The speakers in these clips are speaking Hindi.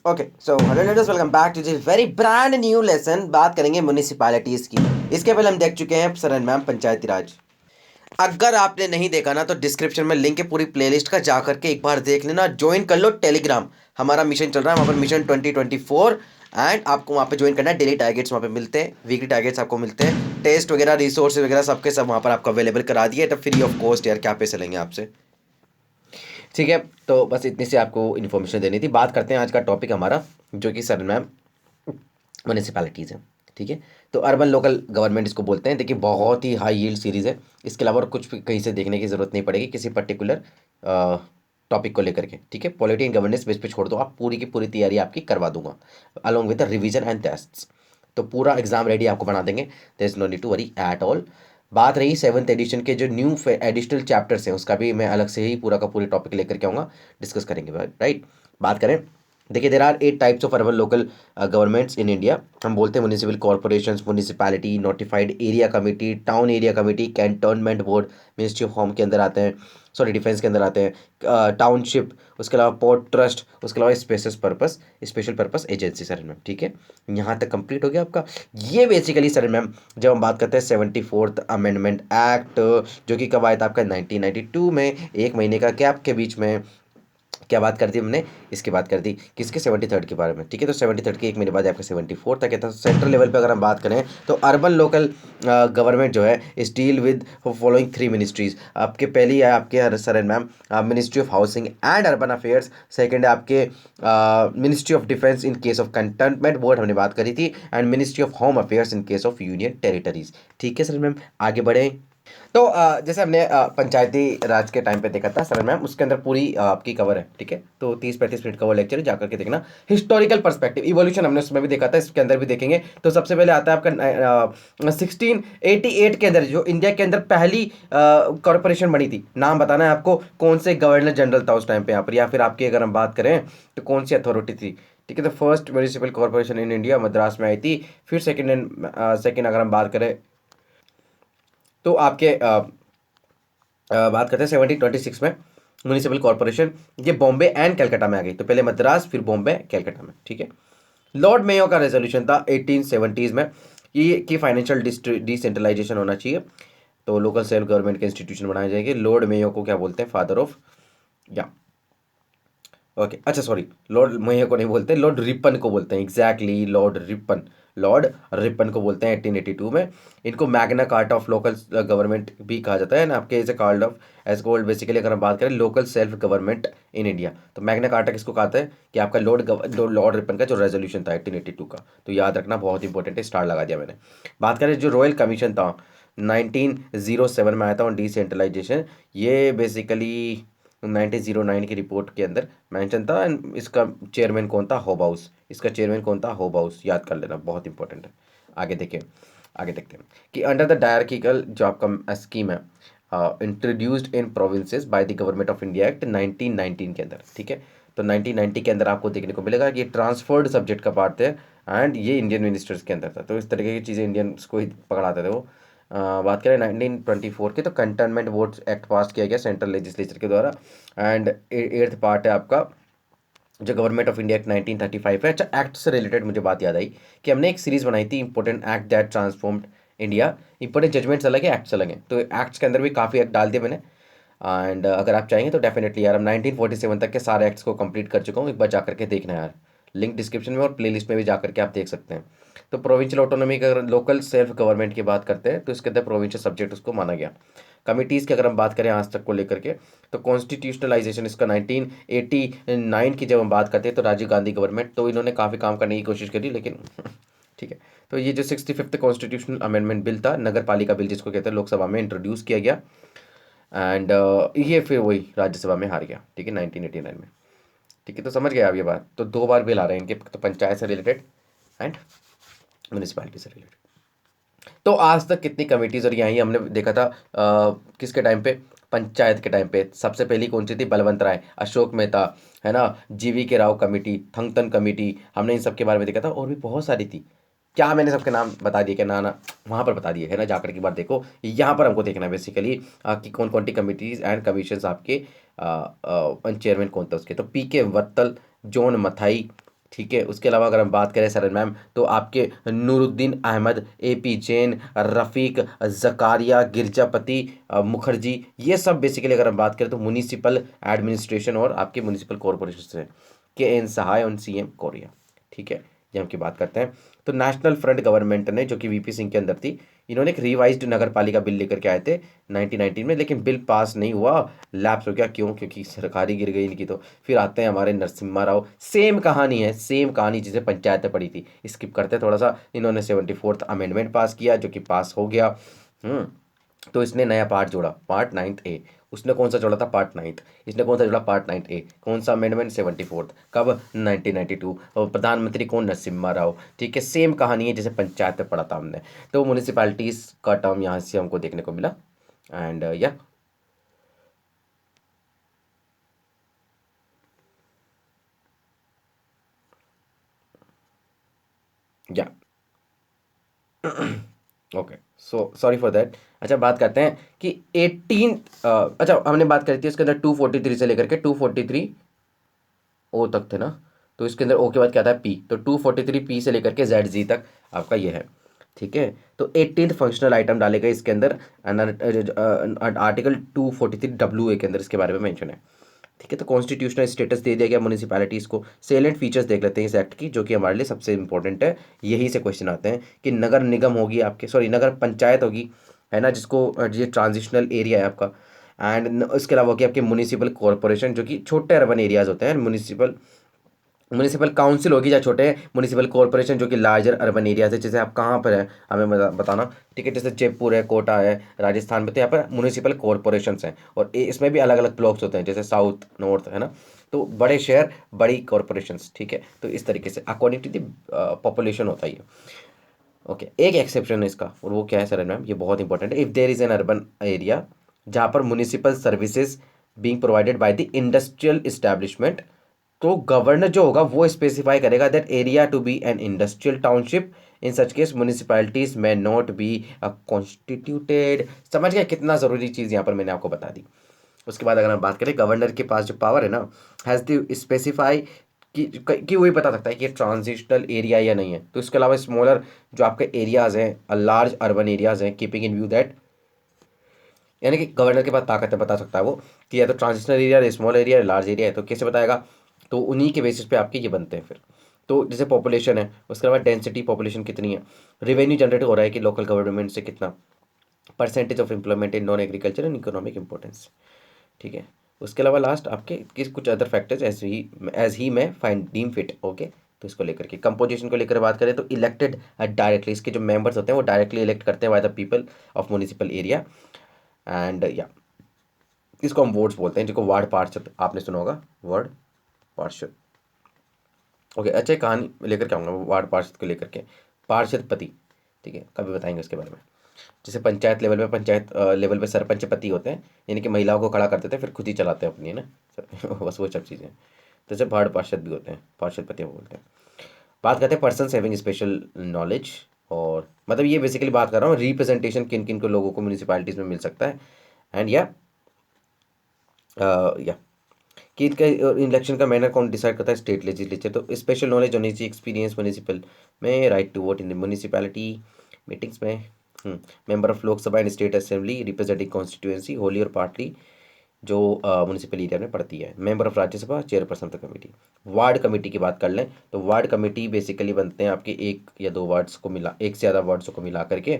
Okay so hello ladies, welcome back to this very brand new lesson. बात करेंगे म्यूनिसिपैलिटीज़ की। इसके पहले हम देख चुके हैं सर एंड मैम पंचायती राज। अगर आपने नहीं देखा ना तो डिस्क्रिप्शन में लिंक है पूरी प्लेलिस्ट का, जा करके एक बार देख लेना। ज्वाइन कर लो टेलीग्राम, हमारा मिशन चल रहा है वहाँ पर, मिशन 2024। एंड आपको वहाँ पे ज्वाइन करना है। डेली टारगेट्स वहाँ पे मिलते हैं, वीकली टारगेट्स आपको मिलते हैं, टेस्ट वगैरह रिसोर्स वगैरह सबके सब वहाँ पर आपको अवेलेबल करा दिए, तो फ्री ऑफ कॉस्ट। यार क्या पैसे लेंगे आपसे, ठीक है। तो बस इतनी सी आपको इन्फॉर्मेशन देनी थी। बात करते हैं आज का टॉपिक हमारा, जो कि सर मैम म्यूनिसिपैलिटीज़ है, ठीक है। तो अर्बन लोकल गवर्नमेंट इसको बोलते हैं। देखिए बहुत ही हाई यील्ड सीरीज़ है, इसके अलावा और कुछ भी कहीं से देखने की ज़रूरत नहीं पड़ेगी किसी पर्टिकुलर टॉपिक को लेकर के, ठीक है। पॉलिटी एंड गवर्नेंस बेस पे छोड़ दो, आप पूरी की पूरी तैयारी आपकी करवा दूंगा along with the revision and tests. तो पूरा एग्जाम रेडी आपको बना देंगे, there is no need to worry at all. बात रही 7th एडिशन के जो न्यू एडिशनल चैप्टर्स हैं, उसका भी मैं अलग से ही पूरा का पूरी टॉपिक लेकर के आऊँगा, डिस्कस करेंगे, राइट। बात करें, देखिए there are 8 types of urban local governments in India. हम बोलते हैं municipal corporation, municipality, notified area committee, town area committee, cantonment board, ministry of home के अंदर आते हैं, सॉरी डिफेंस के अंदर आते हैं, टाउनशिप, उसके अलावा पोर्ट ट्रस्ट, उसके अलावा special purpose agency. Sir ma'am ठीक है, यहाँ तक कंप्लीट हो गया आपका। ये बेसिकली सर मैम जब हम बात करते हैं 74th अमेंडमेंट एक्ट, जो कि कब आया था आपका 1992 में, एक महीने का गैप के बीच में। क्या बात कर दी हमने, इसकी बात कर दी किसके, 73rd के बारे में, ठीक है। तो 73rd के एक महीने बाद आपका 74 तक है। तो सेंट्रल लेवल पे अगर हम बात करें तो अर्बन लोकल गवर्नमेंट जो है इस डील विद फॉलोइंग 3 मिनिस्ट्रीज। आपके पहली है आपके sir and ma'am ministry of housing and urban affairs, second है आपके ministry of defence in case of containment board, हमने बात करी थी, and ministry of home affairs in case of union territories, ठीक है सर मैम। आगे बढ़े तो जैसे हमने पंचायती राज के टाइम पे देखा था सर मैम, उसके अंदर पूरी आपकी कवर है, ठीक है। तो 30-35 मिनट का वो लेक्चर है, जाकर के देखना। हिस्टोरिकल पर्सपेक्टिव इवोल्यूशन हमने उसमें भी देखा था, इसके अंदर भी देखेंगे। तो सबसे पहले आता है आपका 1688 के अंदर जो इंडिया के अंदर पहली कॉरपोरेशन बनी थी। नाम बताना है आपको, कौन से गवर्नर जनरल था उस टाइम पे यहाँ पर, या फिर आपकी अगर हम बात करें तो कौन सी अथॉरिटी थी, ठीक है। तो first municipal corporation in India Madras में आई थी। फिर सेकेंड अगर हम बात करें तो आपके बात करते हैं 1726 में म्यूनिसिपल कॉर्पोरेशन, ये बॉम्बे एंड कलकत्ता में आ गई। तो पहले मद्रास, फिर बॉम्बे, कलकत्ता में, ठीक है। लॉर्ड मेयो का रेजोल्यूशन था 1870s में कि फाइनेंशियल डिसेंट्रलाइजेशन होना चाहिए, तो लोकल सेल्फ गवर्नमेंट के इंस्टीट्यूशन बनाए जाएंगे। लॉर्ड मेयो को क्या बोलते हैं, फादर ऑफ, या ओके अच्छा सॉरी, लॉर्ड मेयो को नहीं बोलते, लॉर्ड रिपन को बोलते हैं, exactly Lord Ripon, Lord Ripon को बोलते हैं 1882 में। इनको Magna Carta of local government भी कहा जाता है ना, आपके as a card of as called basically अगर हम बात करें local self government in India. तो मैग्ना कार्टा किसको कहते हैं कि आपका लॉर्ड रिपन का जो रेजोल्यूशन था 1882 का, तो याद रखना बहुत इंपॉर्टेंट है, स्टार लगा दिया मैंने। बात करें जो रॉयल कमीशन था 1907 में आया था ऑन डिसेंट्रलाइजेशन, ये बेसिकली 1909 की रिपोर्ट के अंदर मेंशन था। एंड इसका चेयरमैन कौन था, होब हाउस, इसका चेयरमैन कौन था, होब हाउस, याद कर लेना बहुत इंपॉर्टेंट है। आगे देखें, आगे देखते हैं कि अंडर द डायरकिकल जो आपका स्कीम है introduced in provinces by the government of India act 1919 के अंदर, ठीक है। तो 1990 के अंदर आपको देखने को मिलेगा कि ये ट्रांसफर्ड सब्जेक्ट का पार्ट है, एंड ये इंडियन मिनिस्टर्स के अंदर था। तो इस तरीके की चीज़ें इंडियंस को ही पकड़ाते थे वो। बात करें 1924 की, तो कंटेनमेंट बोर्ड एक्ट पास किया गया सेंट्रल लेजिस्लेचर के द्वारा। एंड 8th पार्ट है आपका जो गवर्नमेंट ऑफ इंडिया एक्ट 1935 है। अच्छा एक्ट से रिलेटेड मुझे बात याद आई कि हमने एक सीरीज बनाई थी important act that transformed India. Important judgments अलग है, एक्ट्स अलग हैं, तो एक्ट्स के अंदर भी काफ़ी एक्ट डाल दिए मैंने। एंड अगर आप चाहेंगे तो डेफिनेटली यार, हम 1947 तक के सारे एक्ट्स को कंप्लीट कर चुका हूँ, एक बार जा करके देखना यार, लिंक डिस्क्रिप्शन में और प्लेलिस्ट में भी जा करके आप देख सकते हैं। तो प्रोविंशियल ऑटोनॉमी का अगर लोकल सेल्फ गवर्नमेंट की बात करते हैं तो इसके अंदर प्रोविंशियल सब्जेक्ट उसको माना गया। कमिटीज़ की अगर हम बात करें आज तक को लेकर के, तो कॉन्स्टिट्यूशनलाइजेशन इसका 1989 की जब हम बात करते हैं तो राजीव गांधी गवर्नमेंट, तो इन्होंने काफ़ी काम करने की कोशिश करी लेकिन ठीक है। तो ये जो 65th कॉन्स्टिट्यूशनल अमेंडमेंट बिल था, नगर पालिका बिल जिसको कहते हैं, लोकसभा में इंट्रोड्यूस किया गया। एंड ये फिर वही राज्यसभा में हार गया, ठीक है 1989 में, ठीक है। तो समझ गए आप ये बात। तो 2 बार बिल आ रहे हैं इनके, तो पंचायत से रिलेटेड एंड म्यूनिसिपैलिटी से रिलेटेड। तो आज तक कितनी कमेटीज और यहाँ ही हमने देखा था किसके टाइम पे, पंचायत के टाइम पे सबसे पहली कौन सी थी, बलवंत राय, अशोक मेहता, है ना, जीवी के राव कमेटी, थंगतन कमेटी, हमने इन सब के बारे में देखा था। और भी बहुत सारी थी, क्या मैंने सबके नाम बता दिए क्या, ना ना वहाँ पर बता दिए है ना, जाकर की बात देखो, यहाँ पर हमको देखना है बेसिकली कि कौन कौन सी कमिटीज़ एंड कमीशन आपके चेयरमैन कौन था उसके। तो पी के वत्तल, जॉन मथाई, ठीक है। उसके अलावा अगर हम बात करें सरन मैम, तो आपके नूरुद्दीन अहमद, AP जैन, रफ़ीक ज़कारिया, गिरजापति मुखर्जी, ये सब बेसिकली अगर हम बात करें तो म्यूनिसिपल एडमिनिस्ट्रेशन और आपके म्यूनिसिपल कॉरपोरेशन से। KN सहाय और CM कोरिया, ठीक है, ये हम की बात करते हैं। तो नेशनल फ्रंट गवर्नमेंट ने, जो कि VP सिंह के अंदर थी, इन्होंने एक रिवाइज्ड नगर पालिका बिल लेकर के आए थे 1919 में, लेकिन बिल पास नहीं हुआ, लैप्स हो गया। क्यों? क्योंकि सरकारी गिर गई इनकी। तो फिर आते हैं हमारे नरसिम्हा राव, सेम कहानी है, सेम कहानी जिसे पंचायत में पड़ी थी। स्किप करते हैं थोड़ा सा। इन्होंने 74th अमेंडमेंट पास किया, जो कि पास हो गया। तो इसने नया पार्ट जोड़ा, पार्ट 9A। उसने कौन सा जोड़ा था? Part 9th। इसने कौन सा जोड़ा? Part 9A। कौन सा अमेंडमेंट? 74th। कब? 1992। और प्रधानमंत्री कौन? नरसिम्हा राव। ठीक है, सेम कहानी है जैसे पंचायत में पढ़ा था हमने। तो म्यूनिसिपैलिटीज का टर्म यहाँ से हमको देखने को मिला। एंड या या okay, so sorry for that. अच्छा, बात करते हैं कि 18, अच्छा हमने बात करी थी उसके अंदर 243 से लेकर के 243 ओ तक थे ना। तो इसके अंदर ओ के बाद क्या था? पी। तो 243 P से लेकर के ZG तक आपका ये है। ठीक है, तो 18th फंक्शनल आइटम डाले गए इसके अंदर। आर्टिकल 243 WA के अंदर इसके बारे में मेंशन है। ठीक है, तो कॉन्स्टिट्यूशनल स्टेटस दे दिया गया म्यूनिसिपैलिटीज़ को। सेलेंट फीचर्स देख लेते हैं इस एक्ट की, जो कि हमारे लिए सबसे इंपॉर्टेंट है। यही से क्वेश्चन आते हैं कि नगर निगम होगी आपके, सॉरी नगर पंचायत होगी, है ना, जिसको ये ट्रांजिशनल एरिया है आपका। एंड इसके अलावा होगी आपके म्यूनिसिपल कॉरपोरेशन, जो कि छोटे अर्बन एरियाज होते हैं। म्यूनिसिपल म्यूनिसिपल काउंसिल होगी या छोटे म्यूनिसिपल कॉरपोरेशन, जो कि लार्जर अर्बन एरियाज है। जैसे आप कहाँ पर है हमें बताना। ठीक है, जैसे जयपुर है, कोटा है, राजस्थान में, तो यहाँ पर म्यूनिसिपल कॉरपोरेशन हैं। और इसमें भी अलग अलग ब्लॉक्स होते हैं, जैसे साउथ, नॉर्थ, है ना। तो बड़े शहर, बड़ी कॉरपोरेशंस। ठीक है, तो इस तरीके से अकॉर्डिंग टू द पॉपुलेशन होता है ये। ओके, एक एक्सेप्शन है इसका, और वो क्या है सर मैम? ये बहुत इंपॉर्टेंट है। If there is an urban area जहाँ पर municipal services being provided by the industrial establishment, तो गवर्नर जो होगा वो स्पेसिफाई करेगा that area to be an industrial township. In such case municipalities में नॉट बी कॉन्स्टिट्यूटेड। समझ गए कितना ज़रूरी चीज़ यहाँ पर मैंने आपको बता दी। उसके बाद अगर हम बात करें, गवर्नर के पास जो पावर है ना, हैज़ द स्पेसिफाई कि वही बता सकता है कि ये ट्रांजिशनल एरिया या नहीं है। तो इसके अलावा स्मॉलर जो आपके एरियाज़ हैं, लार्ज अर्बन एरियाज़ हैं, कीपिंग इन व्यू दैट, यानी कि गवर्नर के पास ताकत है, बता सकता है वो कि या तो transitional area, small area, large area है। तो कैसे बताएगा? तो उन्हीं के बेसिस पे आपके ये बनते हैं फिर। तो जैसे पॉपुलेशन है, उसके अलावा डेंसिटी, पॉपुलेशन कितनी है, रेवेन्यू जनरेट हो रहा है कि लोकल गवर्नमेंट से कितना, percentage of employment in non agriculture and economic importance. ठीक है, उसके अलावा लास्ट आपके किस कुछ अदर फैक्टर्स एज ही में फाइंड डीम फिट। ओके, तो इसको लेकर के कंपोजिशन को लेकर बात करें तो इलेक्टेड डायरेक्टली, इसके जो मेंबर्स होते हैं वो डायरेक्टली इलेक्ट करते हैं by the people of municipal area. And या इसको हम वोट्स बोलते हैं, जिसको वार्ड पार्षद आपने सुना होगा, वार्ड पार्षद। ओके, अच्छा एक कहानी लेकर के आऊँगा वार्ड पार्षद को लेकर के, पार्षद पति। ठीक है, कभी बताएंगे उसके बारे में। जैसे पंचायत लेवल पे, पंचायत लेवल पे सरपंच पति होते हैं, यानी कि महिलाओं को खड़ा कर देते हैं, फिर खुद ही चलाते हैं अपनी, है ना। बस वो सब चीज़ें। तो जैसे वार्ड पार्षद भी होते हैं, पार्षद पति वो बोलते हैं। बात करते हैं पर्सन हैविंग स्पेशल नॉलेज, और मतलब ये बेसिकली बात कर रहा हूँ रिप्रेजेंटेशन किन किन को लोगों को म्यूनिसिपैलिटीज़ में मिल सकता है। एंड या कि इनका इलेक्शन का मैनर कौन डिसाइड करता है? State legislature. तो स्पेशल नॉलेज होनी चाहिए, एक्सपीरियंस म्यूनिसिपल में, right to vote in municipality meetings में, member of Lok Sabha and state assembly representing constituency wholly और पार्टली जो म्यूनिसिपल एरिया में पड़ती है, member of Rajya Sabha, chairperson of the committee. Ward committee की बात कर लें तो वार्ड कमेटी बेसिकली बनते हैं आपके एक या दो वार्ड्स को मिला, एक से ज़्यादा वार्ड्स को मिला करके।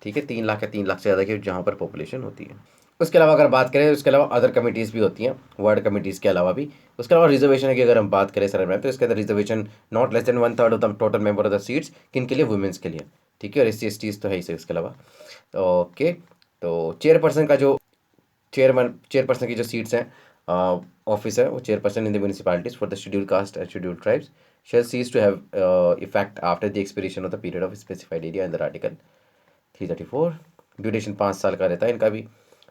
ठीक है, 3 लाख या 3 लाख से ज़्यादा की जहाँ पर पॉपुलेशन होती है। उसके अलावा अगर बात करें, उसके अलावा अदर कमिटीज़ भी होती हैं वार्ड कमिटीज़ के अलावा भी। उसके अलावा रिजर्वेशन की अगर हम बात करें सर मैम, तो इसके अंदर reservation not less than 1/3 of the total member of the seats, किन के लिए? वुमेंस के लिए। ठीक है, और SC STs तो है ही सर इसके अलावा। ओके, तो चेयरपर्सन का जो चेयरपर्सन की जो सीट्स हैं, ऑफिस है, वो chairperson in the municipalities for the scheduled caste and scheduled tribes shall cease to have effect after the experience of the period of specified area in the article 334। Duration 5 साल का रहता है इनका भी।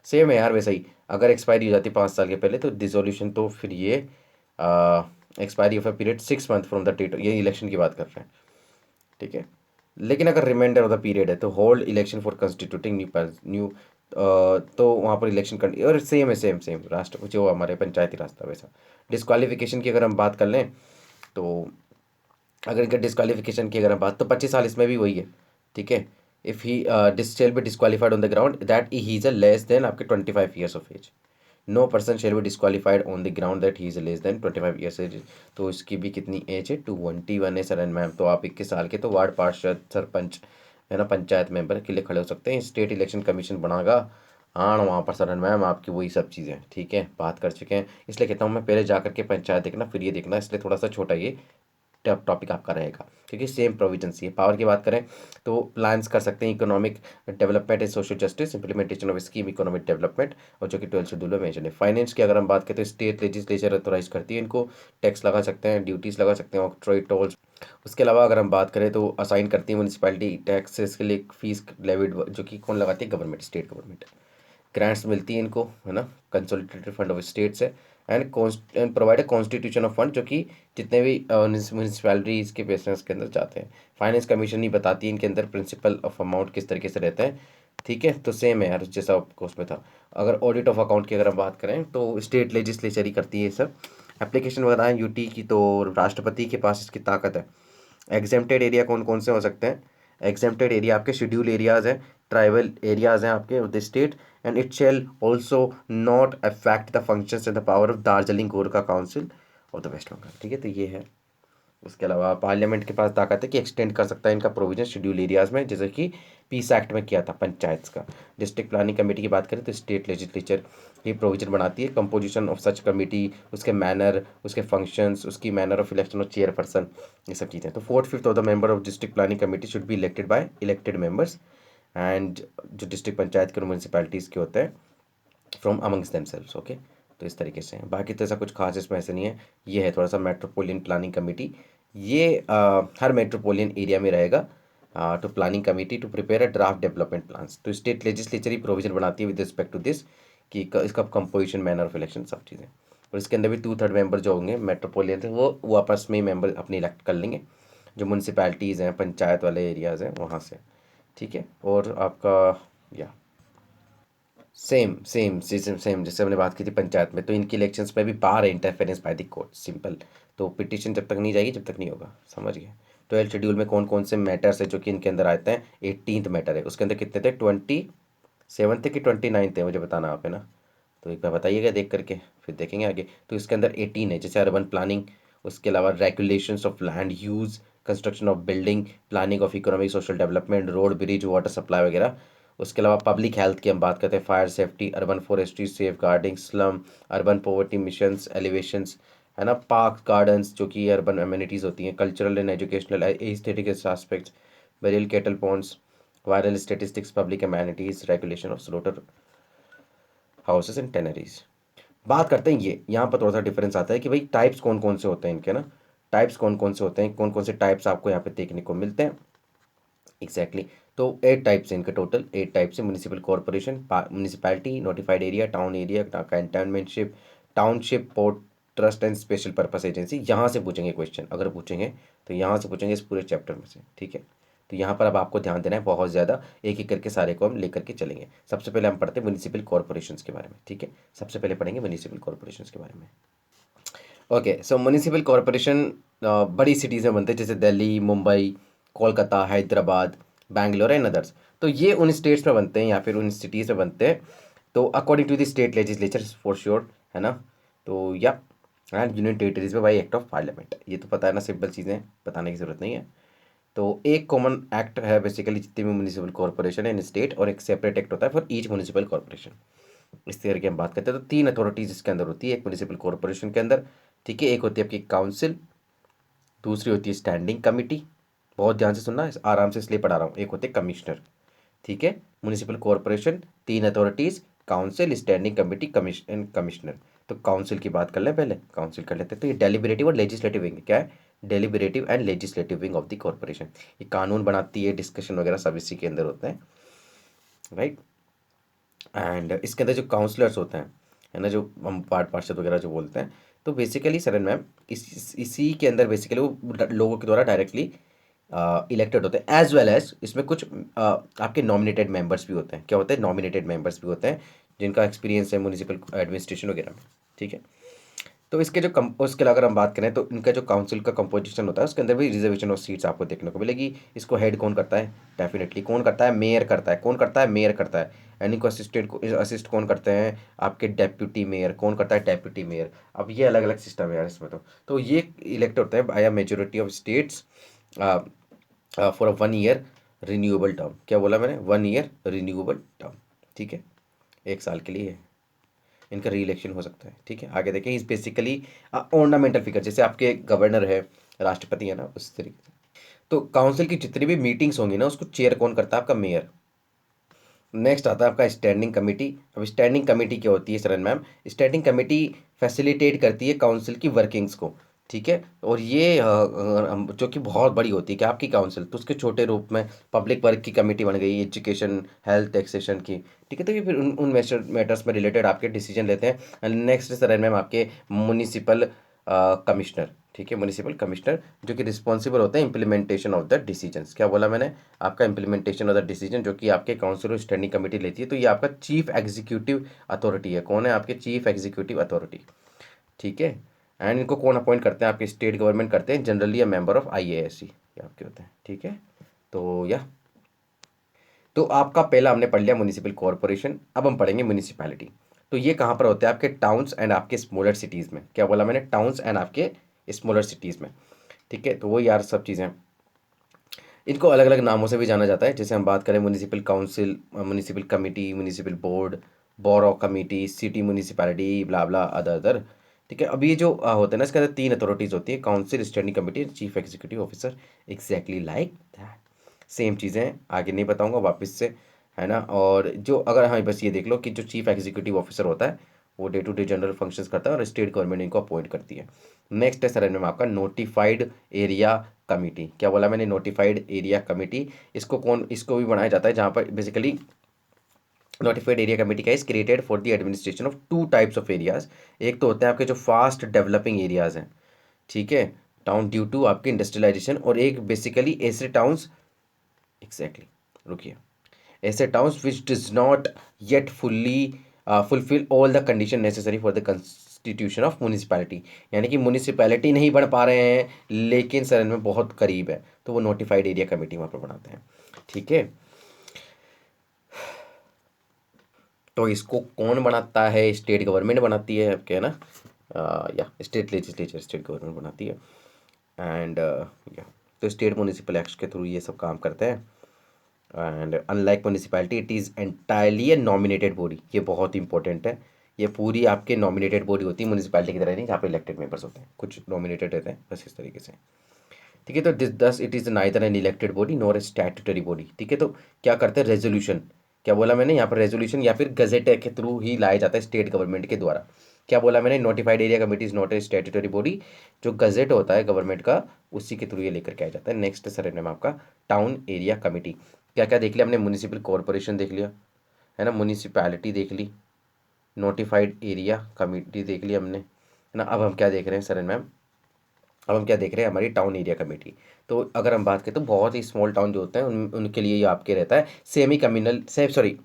सेम है यार, वैसे ही अगर एक्सपायरी हो जाती है 5 साल के पहले तो डिसोल्यूशन, तो फिर ये expiry of a period 6 month from the date, ये इलेक्शन की बात कर रहे हैं। ठीक है, लेकिन अगर रिमाइंडर ऑफ द पीरियड है तो hold election for constituting new तो वहाँ पर इलेक्शन कर, और सेम है, सेम सेम राष्ट्र जो हमारे पंचायती राज था वैसा। डिस्क्वालिफिकेशन की अगर हम बात कर लें तो अगर इनका डिस्क्वालिफिकेशन की अगर हम बात, तो 25 साल इसमें भी वही है, ठीक है। If he shall be disqualified on the ground that he is a less than आपके 25 years of age. No person shall be disqualified on the ground that he is less than 25 years age. तो इसकी भी कितनी एज है, 21 है सर एंड मैम। तो आप 21 साल के तो वार्ड पार्षद, सरपंच, है ना, पंचायत मेंबर के लिए खड़े हो सकते हैं। स्टेट इलेक्शन कमीशन बनागा आण वहाँ पर सर एंड मैम आपकी वही सब चीज़ें, ठीक है, बात कर चुके हैं। इसलिए कहता हूँ मैं पहले जा करके पंचायत देखना फिर ये देखना, इसलिए थोड़ा सा छोटा ये टॉपिक आपका रहेगा, क्योंकि सेम प्रोविजन ही है। पावर की बात करें तो प्लान्स कर सकते हैं economic development and social justice, implementation of scheme economic development, और जो कि 12th शेड्यूल में मेंशन है। फाइनेंस की अगर हम बात करें तो स्टेट लेजिस्लेचर ऑथोराइज करती है इनको, टैक्स लगा सकते हैं, ड्यूटीज़ लगा सकते हैं, ऑक्ट्रॉय टोल्स। उसके अलावा अगर हम बात करें तो असाइन करती है म्यूनसिपैलिटी टैक्सेस के लिए फीस लेविड, जो कि कौन लगाती है, गवर्नमेंट, स्टेट गवर्नमेंट। ग्रांट्स मिलती है इनको, है ना, कंसोलिडेटेड फंड ऑफ स्टेट से। And provide a constitution of fund, जो कि जितने भी म्यूनसिपैलिटीज़ के पेशेंस के अंदर जाते हैं। फाइनेंस कमीशन ही बताती है इनके अंदर प्रिंसिपल ऑफ अमाउंट किस तरीके से रहते हैं, ठीक है। तो सेम है यार जैसा आपको उसमें था। अगर ऑडिट ऑफ अकाउंट की अगर हम बात करें तो स्टेट लेजिस्लेचर ही करती है ये सब। एप्लीकेशन वगैरह है यूटी की, तो राष्ट्रपति के पास इसकी ताकत है। एग्जेम्प्टेड एरिया कौन कौन से हो सकते हैं, एग्जेम्प्टेड एरिया आपके शेड्यूल एरियाज हैं, ट्राइबल एरियाज हैं आपके the state, and it shall also not affect the functions and the power of Darjeeling Gorkha council of the West Bengal, ठीक है। तो ये है। उसके अलावा पार्लियामेंट के पास ताकत है कि एक्सटेंड कर सकता है इनका प्रोविजन शेड्यूल एरियाज में, जैसे कि पीस एक्ट में किया था पंचायत का। डिस्ट्रिक्ट प्लानिंग कमेटी की बात करें तो स्टेट लेजिस्लेचर ये प्रोविजन बनाती है, कंपोजिशन ऑफ सच कमेटी, उसके मैनर, उसके फंक्शंस, उसकी manner of election of chairperson, ये सब चीज़ें। तो 4/5 of the member of district planning committee should be elected by elected members, and जो डिस्ट्रिक्ट पंचायत के म्यूनसिपैलिटीज़ के होते हैं फ्रॉम अमंग्स देमसेल्व्स, ओके। तो इस तरीके से है, बाकी तो ऐसा कुछ खास इसमें ऐसे नहीं है। ये है थोड़ा सा मेट्रोपोलियन प्लानिंग कमेटी, ये हर मेट्रोपोलियन एरिया में रहेगा। To planning committee to prepare a draft development plans. तो स्टेट लेजिस्लेचर ही प्रोविजन बनाती है विद रिस्पेक्ट टू दिस, कि इसका कंपोजिशन, मैनर ऑफ इलेक्शन, सब चीज़ें। और इसके अंदर भी 2/3 मेंबर जो होंगे मेट्रोपोलियन से, वो आपस में ही मेंबर अपने इलेक्ट कर लेंगे, जो म्यूनसिपैलिटीज़ हैं, पंचायत वाले एरियाज़ हैं वहाँ से, ठीक है। और आपका या सेम सेम सेम सेम जैसे हमने बात की थी पंचायत में, तो इनकी इलेक्शंस में भी बार है interference by the court, simple. तो पिटिशन जब तक नहीं जाएगी जब तक नहीं होगा, समझ गए। 12th शेड्यूल में कौन कौन से मैटर्स है जो कि इनके अंदर आते हैं, 18th मैटर है, उसके अंदर कितने थे, 27 थे कि 29 थे, मुझे बताना आप, है ना। तो एक बार बताइएगा देख करके, फिर देखेंगे आगे। तो इसके अंदर 18 है, जैसे अर्बन प्लानिंग, उसके अलावा regulations of land use, construction of building, planning of economic social development, road bridge water supply वगैरह। उसके अलावा पब्लिक हेल्थ की हम बात करते हैं, fire safety, urban forestry, safeguarding, slum, urban poverty missions, elevations, है ना, पार्क गार्डन्स जो कि अर्बन एम्यूनिटीज़ होती हैं, cultural and educational aesthetic aspects, burial cattle ponds, vital statistics, public amenities, regulation of slaughter houses and tanneries. बात करते हैं ये, यहाँ पर थोड़ा सा डिफरेंस आता है कि भाई टाइप्स कौन कौन से होते हैं इनके, ना, टाइप्स कौन कौन से होते हैं, कौन कौन से टाइप्स आपको यहाँ पे देखने को मिलते हैं एग्जैक्टली तो 8 टाइप्स हैं इनके, टोटल 8 टाइप्स हैं। Municipal corporation, municipality, notified area, town area, cantonmentship, township, port trust and special purpose agency. यहाँ से पूछेंगे क्वेश्चन, अगर पूछेंगे तो यहाँ से पूछेंगे इस पूरे चैप्टर में से, ठीक है। तो यहाँ पर अब आपको ध्यान देना है बहुत ज़्यादा, एक एक करके सारे को हम लेकर के चलेंगे। सबसे पहले हम पढ़ते हैं म्यूनिसिपल कॉर्पोरेशन के बारे में, ठीक है। सबसे पहले पढ़ेंगे म्यूनिसिपल कॉर्पोरेशन के बारे में। ओके, सो म्यूनिसिपल कॉर्पोरेशन बड़ी सिटीज़ में बनते हैं, जैसे दिल्ली, मुंबई, कोलकाता, हैदराबाद, बैंगलोर एंड अदर्स। तो ये उन स्टेट्स में बनते हैं या फिर उन सिटीज़ में बनते हैं, तो according to the state legislature for sure, है ना। तो या एंड यूनियन टेरिटरीज में बाई एक्ट ऑफ पार्लियामेंट, ये तो पता है ना, सिंपल चीज़ें बताने की ज़रूरत नहीं है। तो एक कॉमन एक्ट है बेसिकली जितनी भी म्यूनिसिपल कॉर्पोरेशन है इन स्टेट, और एक सेपरेट एक्ट होता है फॉर ईच म्यूनिसिपल कॉर्पोरेशन। इस तरह की हम बात करते हैं तो 3 अथॉरिटीज़ इसके अंदर होती है एक म्यूनिसिपल कॉर्पोरेशन के अंदर, ठीक है। एक होती है आपकी काउंसिल, दूसरी होती है स्टैंडिंग कमेटी, बहुत ध्यान से सुनना, आराम से इसलिए पढ़ा रहा हूँ, एक होते हैं कमिश्नर, ठीक है। Municipal corporation 3 authorities, council, standing committee, commission, commissioner. तो काउंसिल की बात कर लें, पहले काउंसिल कर लेते हैं। तो ये डेलिबरेटिव और लेजिस्लेटिव विंग, क्या है, deliberative and legislative wing of the corporation. ये कानून बनाती है, डिस्कशन वगैरह सब इसी के अंदर होते हैं, राइट। एंड इसके अंदर जो काउंसलर्स होते हैं, है ना, जो हम वार्ड पार्षद वगैरह जो बोलते हैं, तो बेसिकली सरन मैम इसी के अंदर बेसिकली वो लोगों के द्वारा डायरेक्टली इलेक्टेड होते हैं, एज वेल एज इसमें कुछ आपके नॉमिनेटेड मेंबर्स भी होते हैं। क्या होते हैं, नॉमिनेटेड मेंबर्स भी होते हैं जिनका एक्सपीरियंस है म्यूनिसिपल एडमिनिस्ट्रेशन वगैरह में, ठीक है। तो इसके जो उसके अगर हम बात करें तो इनका जो काउंसिल का कंपोजिशन होता है उसके अंदर भी रिजर्वेशन ऑफ सीट्स आपको देखने को मिलेगी। इसको हेड कौन करता है? डेफिनेटली कौन करता है? मेयर करता है। कौन करता है? मेयर करता है। यानी को असिस्ट कौन करते हैं? आपके डेप्यूटी मेयर। कौन करता है? Deputy mayor. अब ये अलग अलग सिस्टम है यार इसमें। तो ये इलेक्ट होते हैं by a majority of states for 1 year renewable term. क्या बोला मैंने? 1 ईयर रिन्यूएबल टर्म। ठीक है, 1 साल के लिए इनका री इलेक्शन हो सकता है। ठीक है, आगे देखें। इज बेसिकली ऑर्नामेंटल फिगर, जैसे आपके गवर्नर है, राष्ट्रपति है ना, उस तरीके से। तो काउंसिल की जितनी भी मीटिंग्स होंगी ना उसको चेयर कौन करता है? आपका मेयर। नेक्स्ट आता है आपका स्टैंडिंग कमेटी। अब स्टैंडिंग कमेटी क्या होती है Saran ma'am? Standing committee facilitate करती है काउंसिल की वर्किंग्स को। ठीक है, और ये जो कि बहुत बड़ी होती है कि आपकी काउंसिल, तो उसके छोटे रूप में पब्लिक वर्क की कमेटी बन गई, एजुकेशन, हेल्थ, टैक्सेशन की। ठीक है, तो ये फिर उन मैटर्स में रिलेटेड आपके डिसीजन लेते हैं। नेक्स्ट सरन मैम आपके म्यूनिसिपल कमिश्नर। ठीक है, म्यूनिसिपल कमिश्नर जो कि रिस्पॉन्सिबल होते हैं इम्प्लीमेंटेशन ऑफ द डिसीजंस। क्या बोला मैंने? आपका इम्प्लीमेंटेशन ऑफ द डिसीजन जो कि आपके काउंसिल और स्टैंडिंग कमेटी लेती है। तो ये आपका चीफ एग्जीक्यूटिव अथॉरिटी है। कौन है आपके? Chief executive authority. ठीक है, एंड इनको कौन अपॉइंट करते हैं? आपके स्टेट गवर्नमेंट करते हैं, generally a member of IASC ये आपके होते हैं। ठीक है, तो आपका पहला हमने पढ़ लिया म्यूनिसिपल कॉरपोरेशन। अब हम पढ़ेंगे म्यूनिसिपैलिटी। तो ये कहाँ पर होते हैं? आपके टाउन्स एंड आपके स्मॉलर सिटीज़ में। क्या बोला मैंने? टाउन्स एंड आपके स्मॉलर सिटीज़ में। ठीक है, तो वो यार सब चीज़ें, इनको अलग अलग नामों से भी जाना जाता है। जैसे हम बात करें municipal council, municipal committee, municipal board, borough committee, city municipality, blah blah other other. ठीक है, अब ये जो होते हैं ना, इसके अंदर 3 अथॉरिटीज़ होती है, council, standing committee, chief executive officer. Exactly like that, same चीज़ें आगे नहीं बताऊंगा वापस से, है ना। और जो अगर, हाँ बस ये देख लो कि जो चीफ एग्जीक्यूटिव ऑफिसर होता है वो day to day general functions करता है और स्टेट गवर्नमेंट इनको अपॉइंट करती है। नेक्स्ट है सर में आपका नोटिफाइड एरिया कमेटी। क्या बोला मैंने? Notified area committee. इसको भी बनाया जाता है जहाँ पर बेसिकली नोटिफाइड एरिया कमेटी का is created for the administration of 2 types of areas. एक तो होते हैं आपके जो फास्ट डेवलपिंग एरियाज हैं, ठीक है, टाउन ड्यू टू आपकी इंडस्ट्रियलाइजेशन, और एक बेसिकली ऐसे टाउन्स, एग्जैक्टली, रुकिए, ऐसे towns which does not yet fully fulfil all the condition necessary for the constitution of municipality. यानी कि म्यूनिसिपैलिटी नहीं बन पा रहे हैं लेकिन शहर में बहुत करीब है, तो वो नोटिफाइड एरिया कमेटी वहाँ पर बनाते हैं। ठीक है, तो इसको कौन बनाता है? स्टेट गवर्नमेंट बनाती है आपके, है ना, या स्टेट लेजिस्लेचर, स्टेट गवर्नमेंट बनाती है। एंड या तो स्टेट म्यूनिसिपल एक्ट के थ्रू ये सब काम करते हैं। And unlike municipality it is entirely A nominated body. ये बहुत इंपॉर्टेंट है, ये पूरी आपके नॉमिनेटेड बॉडी होती है, म्यूनिसिपैलिटी की तरह नहीं जहाँ पे इलेक्टेड मेंबर्स होते हैं, कुछ नॉमिनेटेड रहते हैं बस इस तरीके से। ठीक है, तो this thus it is neither an elected body nor a statutory body. ठीक है, तो क्या करते हैं? रेजोल्यूशन, क्या बोला मैंने यहाँ पर? रेजोल्यूशन या फिर गजेट के थ्रू ही लाया जाता है स्टेट गवर्नमेंट के द्वारा। क्या बोला मैंने? Notified area committee is not a statutory body. जो गजेट होता है गवर्नमेंट का उसी के थ्रू ये लेकर के आया जाता है। नेक्स्ट सर नेम आपका टाउन एरिया कमेटी। क्या क्या देख लिया हमने? म्यूनिसिपल कॉरपोरेशन देख लिया, है ना, म्यूनिसिपैलिटी देख ली, नोटिफाइड एरिया कमेटी देख लिया हमने, है ना। अब हम क्या देख रहे हैं सर मैम? अब हम क्या देख रहे हैं? हमारी टाउन एरिया कमेटी। तो अगर हम बात करें तो बहुत ही स्मॉल टाउन जो होते हैं उनके लिए ये आपके रहता है semi communal, sorry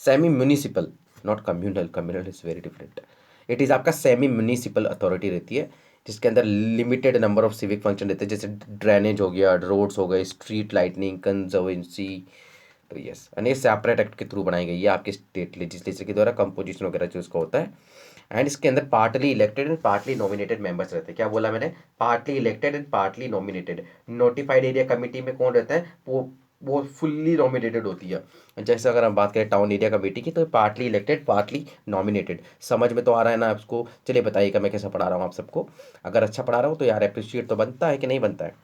semi municipal, not communal, communal is very different. It is आपका सेमी म्यूनिसिपल अथॉरिटी रहती है जिसके अंदर limited number of civic function रहते हैं, जैसे ड्रेनेज हो गया, रोड्स हो गए, स्ट्रीट लाइटनिंग, कंजर्वेंसी। तो यस, और ये सेपरेट एक्ट के थ्रू बनाई गई है आपके स्टेट लेजिस्लेचर के द्वारा, कंपोजिशन वगैरह जो उसका होता है। एंड इसके अंदर partly elected and partly nominated members रहते हैं। क्या बोला मैंने? Partly elected and partly nominated. Notified area committee में कौन रहता है? वो फुल्ली नॉमिनेटेड होती है। जैसे अगर हम बात करें टाउन एरिया कमेटी की, तो पार्टली इलेक्टेड पार्टली नॉमिनेटेड। समझ में तो आ रहा है ना आपको? चलिए बताइएगा मैं कैसा पढ़ा रहा हूँ आप सबको। अगर अच्छा पढ़ा रहा हूँ तो यार अप्रिशिएट तो बनता है कि नहीं बनता है?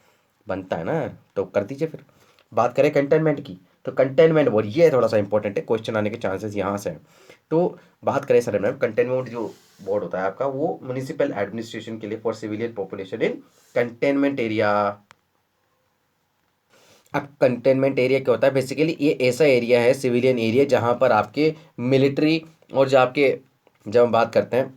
बनता है ना, तो कर दीजिए फिर। बात करें कंटेनमेंट की, तो कंटेनमेंट बोर्ड ये थोड़ा सा इंपॉर्टेंट है, क्वेश्चन आने के चांसेस यहाँ से हैं। तो बात करें सर मैम, कंटेनमेंट जो बोर्ड होता है आपका वो म्यूनिसिपल एडमिनिस्ट्रेशन के लिए for civilian population in containment area. अब कंटेनमेंट एरिया क्या होता है? बेसिकली ये ऐसा एरिया है, सिविलियन एरिया, जहाँ पर आपके मिलिट्री और जो आपके, जब हम बात करते हैं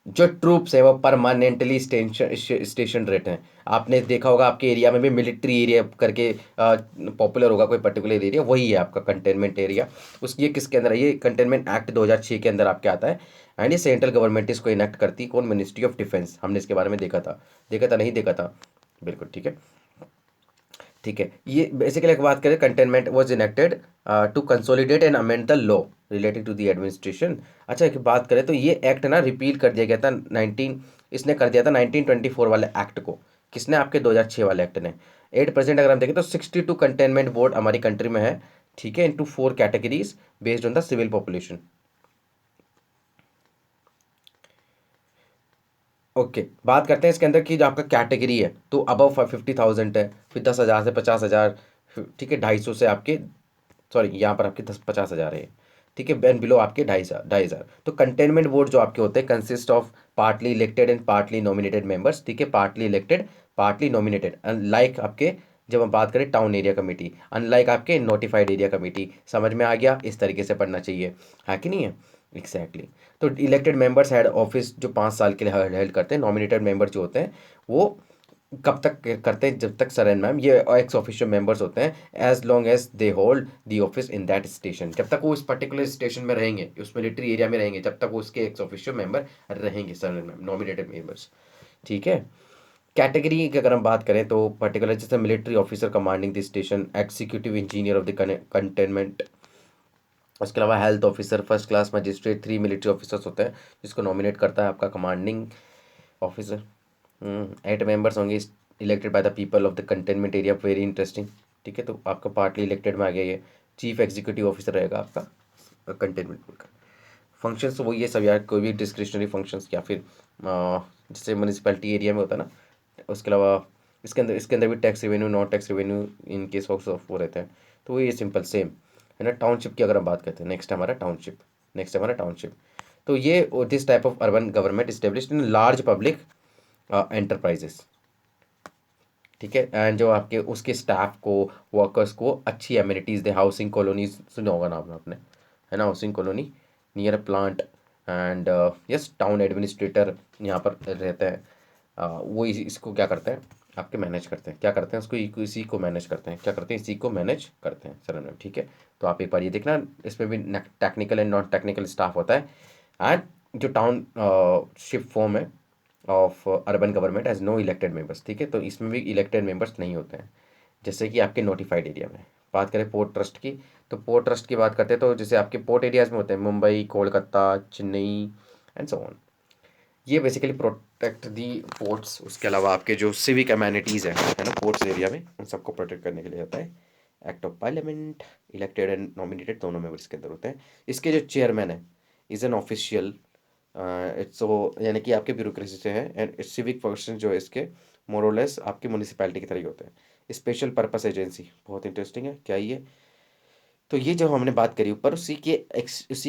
जो ट्रूप्स है वो परमानेंटली स्टेशन रहते हैं। आपने देखा होगा आपके एरिया में भी मिलिट्री एरिया करके पॉपुलर होगा कोई पर्टिकुलर एरिया, वही है आपका कंटेनमेंट एरिया। उस ये किसके अंदर है, ये कंटेनमेंट एक्ट 2006 के अंदर आपके आता है। एंड ये सेंट्रल गवर्नमेंट इसको इनेक्ट करती है, कौन, मिनिस्ट्री ऑफ डिफेंस। हमने इसके बारे में देखा था नहीं देखा था, बिल्कुल ठीक है। ठीक है, ये बेसिकली एक बात करें, containment was enacted to consolidate and amend the law relating to the administration. अच्छा, एक बात करें तो ये एक्ट ना रिपील कर दिया गया था 19, इसने कर दिया था 1924 वाले एक्ट को। किसने, आपके 2006 वाले एक्ट ने। 8% अगर हम देखें तो 62 कंटेनमेंट बोर्ड हमारी कंट्री में है, ठीक है, into 4 categories based on the civil population. Okay, बात करते हैं इसके अंदर की जो आपका कैटेगरी है, तो अबव 50,000 है, फिर 10,000 से 50,000, ठीक है, 250 से आपके, सॉरी यहाँ पर आपके 50,000 है, ठीक है, एंड बिलो आपके 2,500। तो कंटेनमेंट बोर्ड जो आपके होते हैं consist of partly elected and partly nominated members, ठीक है, partly elected partly nominated, unlike आपके जब हम बात करें टाउन एरिया कमेटी, अनलाइक आपके नोटिफाइड एरिया कमेटी। समझ में आ गया, इस तरीके से पढ़ना चाहिए, है कि नहीं है, एग्जैक्टली। तो इलेक्टेड मेंबर्स हेड ऑफिस जो 5 साल के लिए हेल्ड करते हैं, नॉमिनेटेड मेंबर जो होते हैं वो कब तक करते हैं, जब तक सर एंड मैम ये एक्स ऑफिशियल मेंबर्स होते हैं, as long as they hold the office in that station. जब तक वो इस पर्टिकुलर स्टेशन में रहेंगे, उस मिलिट्री एरिया में रहेंगे, जब तक वो उसके एक्स ऑफिशियल मेंबर रहेंगे, sir and ma'am nominated members, ठीक है। कैटेगरी की अगर हम बात करें तो पर्टिकुलर जैसे military officer commanding the station, executive engineer of the containment, उसके अलावा health officer, first class magistrate, 3 military officers होते हैं जिसको नॉमिनेट करता है आपका कमांडिंग ऑफिसर। 8 मेंबर्स होंगे elected by the people of the containment area, very interesting, ठीक है। तो आपका पार्टली इलेक्टेड में आ गया ये। चीफ एग्जीक्यूटिव ऑफिसर रहेगा आपका कंटेनमेंट का। फंक्शंस तो वही है सब यार, कोई भी डिस्क्रिशनरी फंक्शंस या फिर जैसे म्यूनिसिपैलिटी एरिया में होता है ना, उसके अलावा इसके अंदर भी tax revenue, non tax revenue in case of वो रहते हैं। तो ये सिंपल सेम है ना। टाउनशिप की अगर हम बात करते हैं, नेक्स्ट हमारा टाउनशिप। तो ये this type of urban government established in large public enterprises, ठीक है, एंड जो आपके उसके स्टाफ को, वर्कर्स को अच्छी एमिनिटीज़ दे। हाउसिंग कॉलोनीज सुना होगा नाम आपने, है ना, housing colony near plant and yes town administrator यहाँ पर रहते हैं। वो इसको क्या करते हैं, आपके मैनेज करते हैं, क्या करते हैं उसको, इसी को मैनेज करते हैं, क्या करते हैं, इसी को मैनेज करते हैं सर मैम, ठीक है। तो आप एक बार ये देखना, इसमें भी technical and non technical staff होता है। एंड जो टाउन शिप फॉर्म है of urban government as no elected members, ठीक है, तो इसमें भी इलेक्टेड मेंबर्स नहीं होते हैं, जैसे कि आपके नोटिफाइड एरिया में। बात करें पोर्ट ट्रस्ट की, तो पोर्ट ट्रस्ट की बात करते हैं तो जैसे आपके पोर्ट एरियाज में होते हैं Mumbai, Kolkata, Chennai and so on. ये बेसिकली प्रोटेक्ट दी पोर्ट्स। उसके अलावा आपके जो सिविक अमेनिटीज़ है ना पोर्ट्स एरिया में, उन सबको प्रोटेक्ट करने के लिए होता है। Act of parliament, elected and nominated दोनों मेंबर्स के अंदर होते हैं। इसके जो चेयरमैन है इज़ एन ऑफिशियल, इट्स वो यानी कि आपके ब्यूरोक्रेसी से है, एंड सिविक फंक्शन जो है इसके मोरलेस आपकी म्यूनिसिपैलिटी की तरह ही होते हैं। स्पेशल पर्पस एजेंसी, बहुत इंटरेस्टिंग है क्या ये। तो ये जो हमने बात करी ऊपर, उसी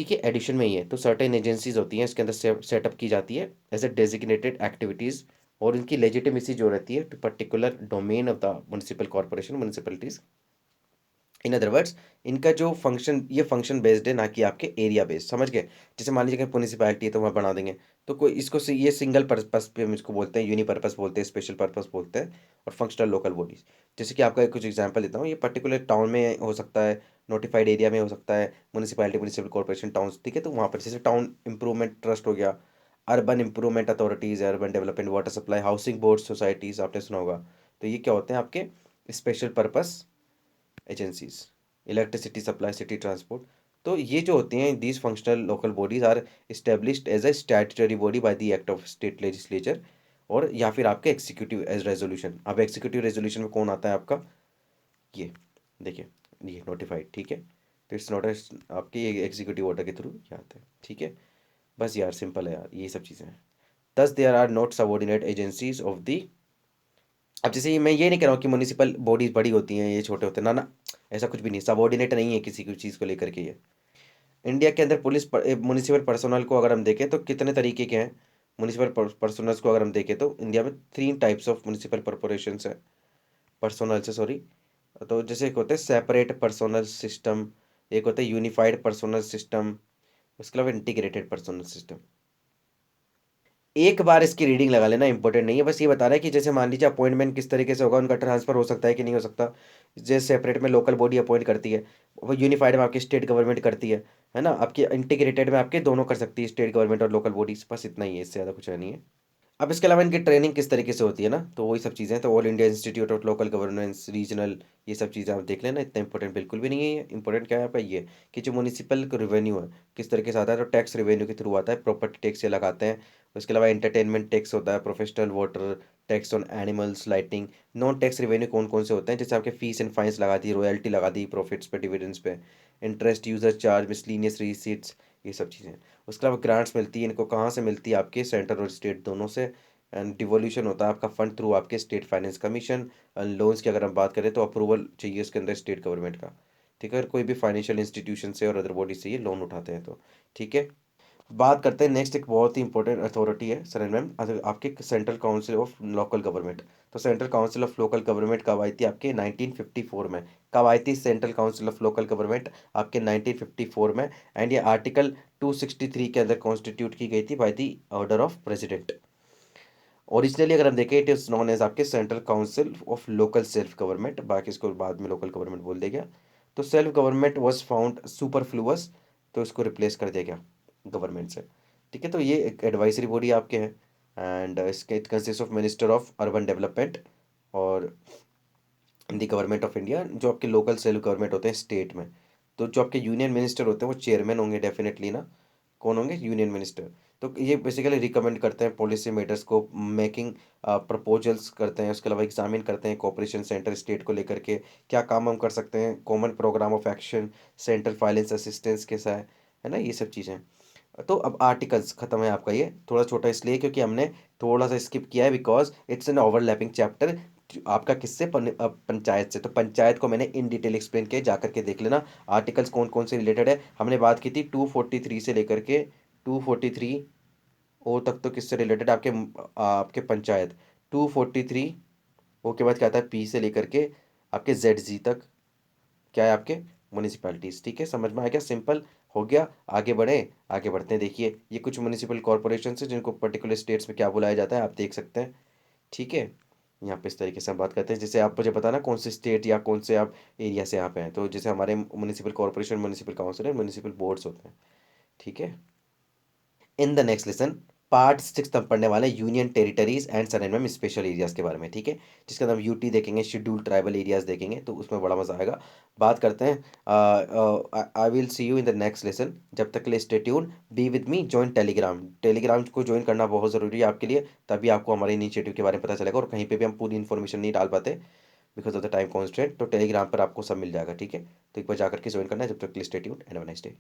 के एडिशन में ही है। तो सर्टेन एजेंसीज होती हैं इसके अंदर सेटअप की जाती है एज ए डेजिग्नेटेड एक्टिविटीज़, और इनकी लेजिटिमेसी जो रहती है to particular domain of the municipal corporation, municipalities. In other words, इनका जो फंक्शन, ये फंक्शन बेस्ड है ना कि आपके एरिया बेस्ड, समझ गए। जैसे मान लीजिए कि म्यूनिसिपैलिटी है तो वहाँ बना देंगे, तो कोई इसको से ये सिंगल पर्पस पे हम इसको बोलते हैं, यूनिपर्पस बोलते हैं, स्पेशल पर्पस बोलते हैं, और फंक्शनल लोकल बॉडीज। जैसे कि आपका एक कुछ एग्जांपल देता हूँ, ये पर्टिकुलर टाउन में हो सकता है, नोटिफाइड एरिया में हो सकता है, म्यूनिसिपैलिटी, म्यूनिसिपल कॉर्पोरेशन, टाउन, ठीक है। तो वहाँ पर जैसे टाउन इंप्रूवमेंट ट्रस्ट हो गया, urban improvement authorities, urban development, water supply, housing board societies, आपने सुना होगा। तो ये क्या होते हैं आपके special purpose agencies. Electricity supply, city transport. तो ये जो होती हैं these functional local bodies are established as a statutory body by the act of state legislature, और या फिर आपके एग्जीक्यूटिव एज रेजोल्यूशन। अब एग्जीक्यूटिव रेजोल्यूशन में कौन आता है आपका, ये देखिए, ये नोटिफाइड, ठीक है। तो इट्स नॉट आपके एग्जीक्यूटिव ऑर्डर के थ्रू ये आता है, ठीक है। बस यार सिंपल है यार, ये सब चीज़ें हैं। Thus there are not subordinate agencies of the. अब जैसे मैं ये नहीं कह रहा हूँ कि म्यूनिसिपल बॉडीज बड़ी होती हैं ये छोटे होते हैं, ना ना, ऐसा कुछ भी नहीं, सबऑर्डिनेट नहीं है किसी भी चीज़ को लेकर के ये। इंडिया के अंदर पुलिस म्यूनिसिपल पर्सोनल को अगर हम देखें तो कितने तरीके के हैं। म्यूनिसिपल पर्सोनल्स को अगर हम देखें तो इंडिया में 3 टाइप्स ऑफ म्यूनिसिपल कॉर्पोरेशन है, पर्सोनल से, सॉरी। तो जैसे एक होते हैं सेपरेट पर्सोनल सिस्टम, एक होता है यूनिफाइड पर्सोनल सिस्टम, उसके अलावा इंटीग्रेटेड पर्सोनल सिस्टम। एक बार इसकी रीडिंग लगा लेना, इंपॉर्टेंट नहीं है, बस ये बता रहा है कि जैसे मान लीजिए अपॉइंटमेंट किस तरीके से होगा, उनका ट्रांसफर हो सकता है कि नहीं हो सकता। जैसे सेपरेट में लोकल बॉडी अपॉइंट करती है, वो यूनिफाइड में आपकी स्टेट गवर्नमेंट करती है ना, आपकी इंटीग्रेटेड में आपके दोनों कर सकती है, स्टेट गवर्नमेंट और लोकल बॉडीज, बस इतना ही है, इससे ज़्यादा कुछ है नहीं है। अब इसके अलावा इनकी ट्रेनिंग किस तरीके से होती है ना, तो वही सब चीज़ें, तो all India institute of local governance regional, ये सब चीज़ें आप देख लेना, इतना इंपॉर्टेंट बिल्कुल भी नहीं है ये। इंपॉर्टेंट क्या है आपका ये, कि जो म्यूनिसिपल रिवेन्यू है किस तरीके से आता है, तो टैक्स रिवेन्यू के थ्रू आता है, प्रॉपर्टी टैक्स ये लगाते हैं। उसके अलावा एंटरटेनमेंट टैक्स होता है, professional water tax on animals, lighting. Non tax revenue कौन कौन से होते हैं, जैसे आपके फीस एंड फाइन्स लगा दी, रॉयल्टी लगा दी, प्रॉफिट्स पे, डिविडेंड्स पे, interest, user charge, miscellaneous receipts, ये सब चीज़ें। उसके अलावा ग्रांट्स मिलती है, इनको कहाँ से मिलती है, आपके सेंटर और स्टेट दोनों से। एंड डिवोल्यूशन होता है आपका फंड थ्रू आपके state finance commission. And loans की अगर हम बात करें तो अप्रूवल चाहिए उसके अंदर स्टेट गवर्नमेंट का, ठीक है, अगर कोई भी फाइनेंशियल इंस्टीट्यूशन से और अदर बॉडी से ये लोन उठाते हैं तो, ठीक है। बात करते हैं नेक्स्ट, एक बहुत ही इंपॉर्टेंट अथॉरिटी है सर मैम, आपके central council of local government. तो central council of local government कब आई थी आपके 1954 में। कब आई थी central council of local government आपके 1954 में। एंड ये आर्टिकल 263 के अंदर कॉन्स्टिट्यूट की गई थी by the order of president. Originally अगर हम देखें, इट इज़ नॉन एज आपके central council of local self government, बाकी इसको बाद में लोकल गवर्नमेंट बोल दिया गया। तो self government was found superfluous, तो इसको रिप्लेस कर दिया गया गवर्नमेंट से, ठीक है। तो ये एक एडवाइजरी बॉडी आपके हैं। एंड इसके it consist of minister of urban development और द गवर्नमेंट ऑफ इंडिया, जो आपके लोकल सेल्फ गवर्नमेंट होते हैं स्टेट में। तो जो आपके यूनियन मिनिस्टर होते हैं वो चेयरमैन होंगे डेफिनेटली ना, कौन होंगे, यूनियन मिनिस्टर। तो ये बेसिकली रिकमेंड करते हैं पॉलिसी मेटर्स को, मेकिंग प्रपोजल्स करते हैं, उसके अलावा एग्जामिन करते हैं कोऑपरेशन सेंटर स्टेट को लेकर के क्या काम हम कर सकते हैं, common programme of action, central finance assistance कैसा है ना, ये सब चीज़ें। तो अब आर्टिकल्स खत्म है आपका, ये थोड़ा छोटा इसलिए क्योंकि हमने थोड़ा सा स्किप किया है, because it's an overlapping chapter आपका किससे पंचायत से। तो पंचायत को मैंने इन डिटेल एक्सप्लेन किया, जाकर के देख लेना आर्टिकल्स कौन कौन से रिलेटेड है। हमने बात की थी 243 से लेकर के 243 ओ तक, तो किससे रिलेटेड आपके आपके पंचायत 243 ओ के बाद क्या आता है पी से लेकर के आपके जेड जी तक, क्या है आपके म्यूनिसिपैलिटीज़, ठीक है। समझ में आ गया, सिंपल हो गया। आगे बढ़े, आगे बढ़ते हैं। देखिए ये कुछ म्यूनिसिपल कॉरपोरेशन है जिनको पर्टिकुलर स्टेट्स में क्या बुलाया जाता है, आप देख सकते हैं, ठीक है। यहाँ पे इस तरीके से हम बात करते हैं, जैसे आप मुझे बताना कौन से स्टेट या कौन से आप एरिया से यहाँ पे हैं। तो जैसे हमारे municipal corporation, municipal council, municipal boards होते हैं, ठीक है। In the next lesson part 6 हम पढ़ने वाले हैं यूनियन टेरिटरीज एंड सरेंडर में स्पेशल एरियाज के बारे में, ठीक है। जिसके अंदर हम यूटी देखेंगे, शेड्यूल ट्राइबल एरियाज देखेंगे, तो उसमें बड़ा मजा आएगा। बात करते हैं, I will see you in the next lesson, जब तक के लिए stay tune, be with me, join Telegram. Telegram को ज्वाइन करना बहुत ज़रूरी है आपके लिए, तभी आपको हमारे इनिशिएटिव के बारे में पता चलेगा, और कहीं पे भी हम पूरी इन्फॉर्मेशन नहीं डाल पाते because of the time constant. तो टेलीग्राम पर आपको सब मिल जाएगा, ठीक है। तो एक बार जाकर के ज्वाइन करना है, जब तक के लिए stay tune and have a nice day.